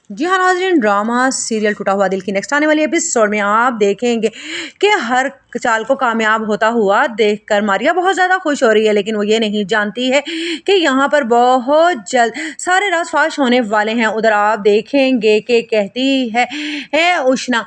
जी हाँ नाज़रीन, drama serial टूटा हुआ दिल की नेक्स्ट आने वाली एपिसोड में आप देखेंगे कि हर चाल को कामयाब होता हुआ देखकर मारिया बहुत ज़्यादा खुश हो रही है, लेकिन वो ये नहीं जानती है कि यहाँ पर बहुत जल्द सारे राज फाश होने वाले हैं। उधर आप देखेंगे कि कहती है उष्णा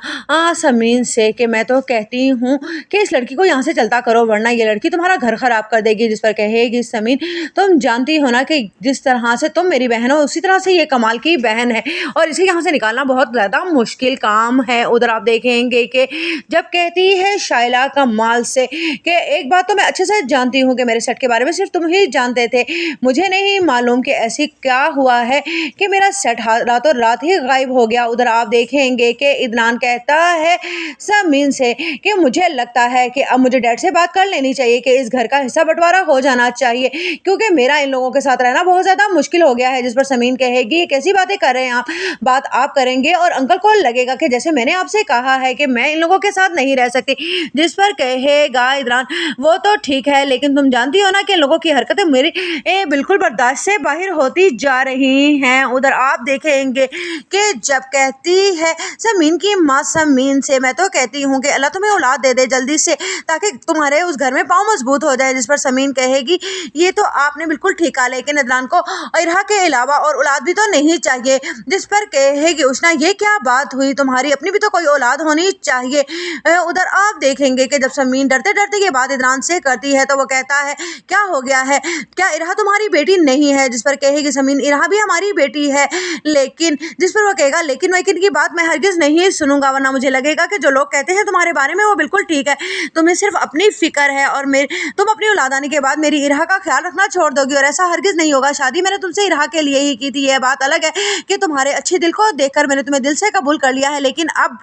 समीन से कि मैं तो कहती हूँ कि इस लड़की को यहाँ से चलता करो, वरना ये लड़की तुम्हारा घर खराब कर देगी। जिस पर कहेगी समीन, तुम जानती हो ना कि जिस तरह से तुम मेरी बहन हो उसी तरह से ये कमाल की बहन है और इसे यहाँ से निकालना बहुत ज़्यादा मुश्किल काम है। उधर आप देखेंगे कि जब कहती है शाइला कमाल से कि एक बात तो मैं अच्छे से जानती हूँ कि मेरे सेट के बारे में सिर्फ तुम ही जानते थे, मुझे नहीं मालूम कि ऐसी क्या हुआ है कि मेरा सेट रातों रात ही गायब हो गया। उधर आप देखेंगे कि इदनान कहता है समीन से कि मुझे लगता है कि अब मुझे डैड से बात कर लेनी चाहिए कि इस घर का हिस्सा बंटवारा हो जाना चाहिए, क्योंकि मेरा इन लोगों के साथ रहना बहुत ज़्यादा मुश्किल हो गया है। जिस पर समीन कहेगी ये कैसी बातें कर रहे हैं आप, बात आप करेंगे और अंकल को लगेगा कि जैसे मैंने आपसे कहा है कि मैं इन लोगों के साथ नहीं रह सकती। जिस पर कहेगा इदरान, वो तो ठीक है लेकिन तुम जानती हो ना कि इन लोगों की हरकतें मेरी बिल्कुल बर्दाश्त से बाहर होती जा रही हैं। उधर आप देखेंगे कि जब कहती है समीन की माँ समीन से, मैं तो कहती हूँ कि अल्लाह तुम्हें औलाद दे दे जल्दी से ताकि तुम्हारे उस घर में पाँव मजबूत हो जाए। जिस पर समीन कहेगी ये तो आपने बिल्कुल ठीक कहा, लेकिन इदरान को इरहा के अलावा और औलाद भी तो नहीं चाहिए। जिस पर कहेगी उष्णा, ये क्या बात हुई, तुम्हारी अपनी भी तो कोई औलाद होनी चाहिए। उधर आप देखेंगे कि जब समीन डरते डरते ये बात इदरान से करती है तो वो कहता है क्या हो गया है, क्या इरहा तुम्हारी बेटी नहीं है। जिस पर कहेगी समीन, इरहा भी हमारी बेटी है, लेकिन जिस पर वो कहेगा लेकिन वकील की बात मैं हरगिज नहीं सुनूंगा, वरना मुझे लगेगा कि जो लोग कहते हैं तुम्हारे बारे में वो बिल्कुल ठीक है, तुम्हें सिर्फ अपनी फिक्र है और तुम अपनी औलाद आने के बाद मेरी इरहा का ख्याल रखना छोड़ दोगी और ऐसा हरगिज नहीं होगा। शादी मैंने तुमसे इरहा के लिए ही की थी, यह बात अलग है कि तुम्हारे अच्छे दिल को देखकर मैंने तुम्हें दिल से कबूल कर लिया है, लेकिन अब